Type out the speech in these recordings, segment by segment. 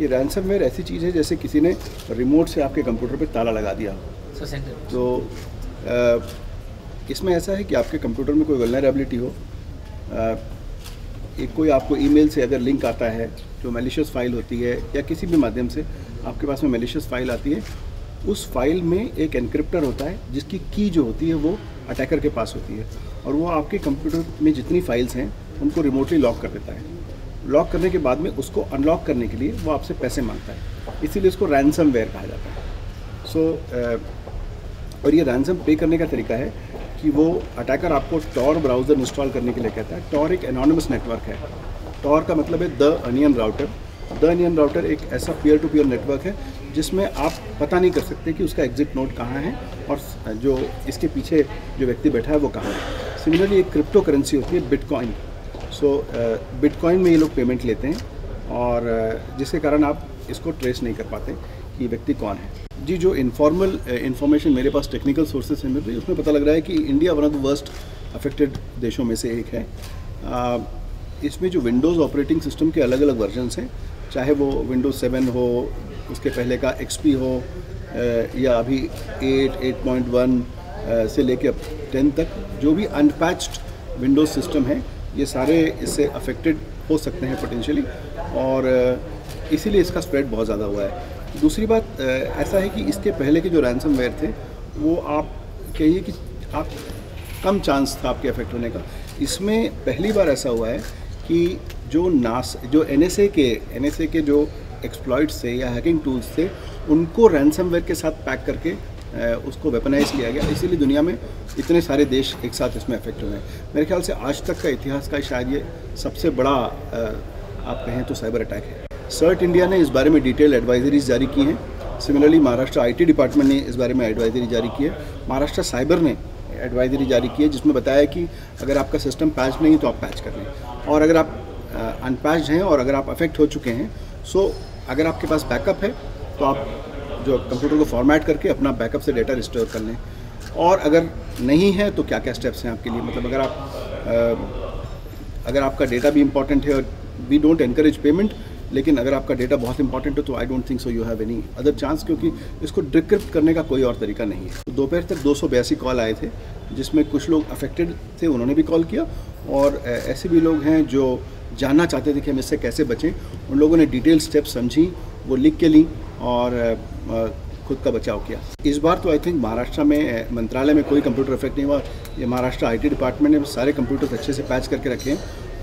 ये रैंसमवेयर ऐसी चीज़ है जैसे किसी ने रिमोट से आपके कंप्यूटर पे ताला लगा दिया। तो इसमें ऐसा है कि आपके कंप्यूटर में कोई वल्नरेबिलिटी हो, एक कोई आपको ईमेल से अगर लिंक आता है जो मैलिशियस फाइल होती है, या किसी भी माध्यम से आपके पास में मैलिशियस फाइल आती है, उस फाइल में एक एनक्रिप्टर होता है जिसकी की जो होती है वो अटैकर के पास होती है, और वो आपके कंप्यूटर में जितनी फाइल्स हैं उनको रिमोटली लॉक कर देता है। लॉक करने के बाद में उसको अनलॉक करने के लिए वो आपसे पैसे मांगता है, इसीलिए इसको रैंसमवेयर कहा जाता है। और ये रैंसम पे करने का तरीका है कि वो अटैकर आपको टॉर ब्राउज़र इंस्टॉल करने के लिए कहता है। टॉर एक एनोनिमस नेटवर्क है। टॉर का मतलब है the onion router. The onion router एक ऐसा पीयर टू पीयर नेटवर्क है जिसमें आप पता नहीं कर सकते कि उसका एग्जिट नोड कहाँ है और जो इसके पीछे जो व्यक्ति बैठा है वो कहाँ है। सिमिलरली एक क्रिप्टो करेंसी होती है बिटकॉइन। बिटकॉइन में ये लोग पेमेंट लेते हैं, और जिसके कारण आप इसको ट्रेस नहीं कर पाते कि व्यक्ति कौन है। जी, जो इनफॉर्मल इन्फॉर्मेशन मेरे पास टेक्निकल सोर्सेज से मिल रही है उसमें पता लग रहा है कि India one of the worst affected देशों में से एक है। इसमें जो विंडोज़ ऑपरेटिंग सिस्टम के अलग अलग वर्जन्स हैं, चाहे वो विंडोज़ 7 हो, उसके पहले का XP हो, या अभी 8, 8.1 से लेके अब 10 तक जो भी अनपैच्ड विंडोज़ सिस्टम है, ये सारे इससे अफेक्टेड हो सकते हैं पोटेंशियली, और इसीलिए इसका स्प्रेड बहुत ज़्यादा हुआ है। दूसरी बात ऐसा है कि इसके पहले के जो रैंसमवेयर थे वो आप कहिए कि आप कम चांस था आपके अफेक्ट होने का। इसमें पहली बार ऐसा हुआ है कि जो NSA के जो एक्सप्लॉइट्स थे या हैकिंग टूल्स थे, उनको रैंसमवेयर के साथ पैक करके उसको वेपनाइज किया गया, इसीलिए दुनिया में इतने सारे देश एक साथ इसमें अफेक्ट हुए हैं। मेरे ख्याल से आज तक का इतिहास का शायद ये सबसे बड़ा आप कहें तो साइबर अटैक है। सर्ट इंडिया ने इस बारे में डिटेल एडवाइजरीज जारी की हैं। सिमिलरली महाराष्ट्र IT डिपार्टमेंट ने इस बारे में एडवाइजरी जारी की है। महाराष्ट्र साइबर ने एडवाइजरी जारी की है जिसमें बताया कि अगर आपका सिस्टम पैच नहीं तो आप पैच कर लें, और अगर आप अनपैच्ड हैं और अगर आप अफेक्ट हो चुके हैं, अगर आपके पास बैकअप है तो आप जो कंप्यूटर को फॉर्मेट करके अपना बैकअप से डेटा रिस्टोर कर लें, और अगर नहीं है तो क्या क्या स्टेप्स हैं आपके लिए। मतलब अगर आपका डेटा भी इंपॉर्टेंट है, और वी डोंट एनकरेज पेमेंट, लेकिन अगर आपका डेटा बहुत इंपॉर्टेंट है तो I don't think so you have any other chance, क्योंकि इसको डिक्रिप्ट करने का कोई और तरीका नहीं है। तो दोपहर तक 282 कॉल आए थे, जिसमें कुछ लोग अफेक्टेड थे, उन्होंने भी कॉल किया, और ऐसे भी लोग हैं जो जानना चाहते थे कि हम इससे कैसे बचें। उन लोगों ने डिटेल स्टेप्स समझी, वो लिख के ली और खुद का बचाव किया। इस बार तो आई थिंक महाराष्ट्र में मंत्रालय में कोई कंप्यूटर अफेक्ट नहीं हुआ। ये महाराष्ट्र IT डिपार्टमेंट ने सारे कंप्यूटर्स अच्छे से पैच करके रखे हैं,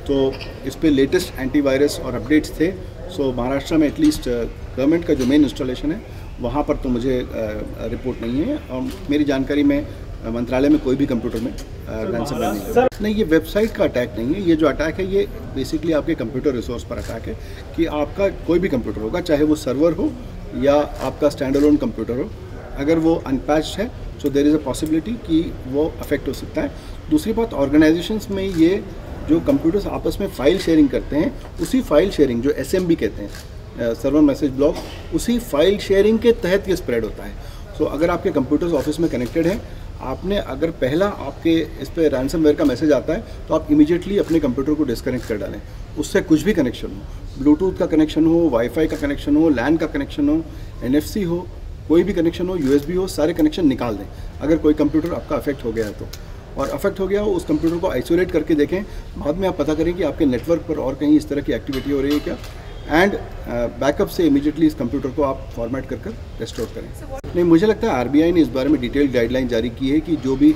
तो इस पर लेटेस्ट एंटीवायरस और अपडेट्स थे। सो महाराष्ट्र में एटलीस्ट गवर्नमेंट का जो मेन इंस्टॉलेशन है वहाँ पर तो मुझे रिपोर्ट नहीं है, और मेरी जानकारी में मंत्रालय में कोई भी कंप्यूटर में रैंसमवेयर नहीं लगा। नहीं, ये वेबसाइट का अटैक नहीं है। ये जो अटैक है ये बेसिकली आपके कंप्यूटर रिसोर्स पर अटैक है, कि आपका कोई भी कंप्यूटर होगा, चाहे वो सर्वर हो या आपका स्टैंड अलोन कंप्यूटर हो, अगर वो अनपैच्ड है so there is a possibility कि वो अफेक्ट हो सकता है। दूसरी बात, ऑर्गेनाइजेशंस में ये जो कंप्यूटर्स आपस में फाइल शेयरिंग करते हैं, उसी फाइल शेयरिंग जो SMB कहते हैं, सर्वर मैसेज ब्लॉक, उसी फाइल शेयरिंग के तहत ये स्प्रेड होता है। सो अगर आपके कंप्यूटर्स ऑफिस में कनेक्टेड हैं, आपने अगर पहला आपके इस पर रैंसमवेयर का मैसेज आता है तो आप इमीडिएटली अपने कंप्यूटर को डिस्कनेक्ट कर डालें। उससे कुछ भी कनेक्शन हो, ब्लूटूथ का कनेक्शन हो, वाईफाई का कनेक्शन हो, LAN का कनेक्शन हो, NFC हो, कोई भी कनेक्शन हो, USB हो, सारे कनेक्शन निकाल दें अगर कोई कंप्यूटर आपका अफेक्ट हो गया है तो। और अफेक्ट हो गया हो, उस कंप्यूटर को आइसोलेट करके देखें। बाद में आप पता करें कि आपके नेटवर्क पर और कहीं इस तरह की एक्टिविटी हो रही है क्या, एंड बैकअप से इमीडिएटली इस कंप्यूटर को आप फॉर्मेट कर रेस्टोर करें। नहीं, मुझे लगता है RBI ने इस बारे में डिटेल गाइडलाइन जारी की है कि जो भी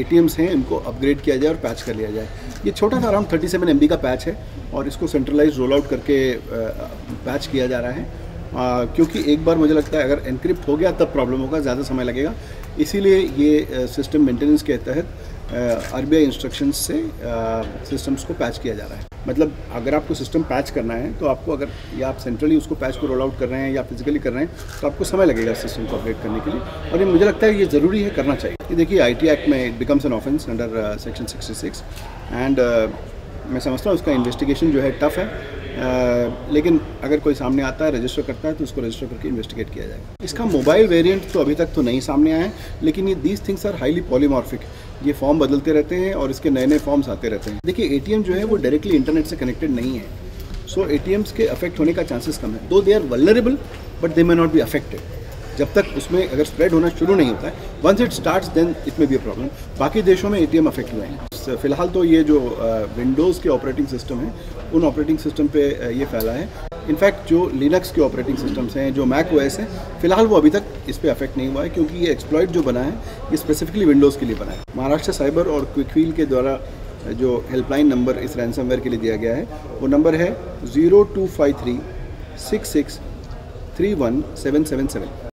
ATMs हैं इनको अपग्रेड किया जाए और पैच कर लिया जाए। ये छोटा सा अराउंड 37 MB का पैच है, और इसको सेंट्रलाइज रोल आउट करके पैच किया जा रहा है, क्योंकि एक बार मुझे लगता है अगर एनक्रिप्ट हो गया तब प्रॉब्लम होगा, ज़्यादा समय लगेगा। इसीलिए ये सिस्टम मेंटेनेंस के तहत RBI इंस्ट्रक्शंस से सिस्टम्स को पैच किया जा रहा है। मतलब अगर आपको सिस्टम पैच करना है तो आपको, अगर या आप सेंट्रली उसको पैच को रोल आउट कर रहे हैं या फिजिकली कर रहे हैं, तो आपको समय लगेगा सिस्टम को अपडेट करने के लिए, और ये मुझे लगता है ये ज़रूरी है, करना चाहिए। ये देखिए IT एक्ट में it becomes an offence under section 66, and मैं समझता हूँ उसका इन्वेस्टिगेशन जो है टफ है, लेकिन अगर कोई सामने आता है, रजिस्टर करता है, तो उसको रजिस्टर करके इन्वेस्टिगेट किया जाएगा। इसका मोबाइल वेरिएंट तो अभी तक तो नहीं सामने आया है, लेकिन ये these things are highly polymorphic. ये फॉर्म बदलते रहते हैं और इसके नए नए फॉर्म्स आते रहते हैं। देखिए ATM जो है वो डायरेक्टली इंटरनेट से कनेक्टेड नहीं है, सो एटीएम्स के अफेक्ट होने का चांसेस कम है, though they are vulnerable but they may not be affected. जब तक उसमें अगर स्प्रेड होना शुरू नहीं होता है, once it starts then it may be a problem. बाकी देशों में एटीएम अफेक्ट हुए हैं। फिलहाल तो ये जो विंडोज़ के ऑपरेटिंग सिस्टम है, उन ऑपरेटिंग सिस्टम पे ये फैला है। इनफैक्ट जो लिनक्स के ऑपरेटिंग सिस्टम्स हैं, जो मैक ओएस है, फिलहाल वो अभी तक इस पर अफेक्ट नहीं हुआ है, क्योंकि ये एक्सप्लॉइट जो बना है ये स्पेसिफिकली विंडोज़ के लिए बना है। महाराष्ट्र साइबर और क्विकव्हील के द्वारा जो हेल्पलाइन नंबर इस रैंसमवेयर के लिए दिया गया है, वो नंबर है 0253 66 31777।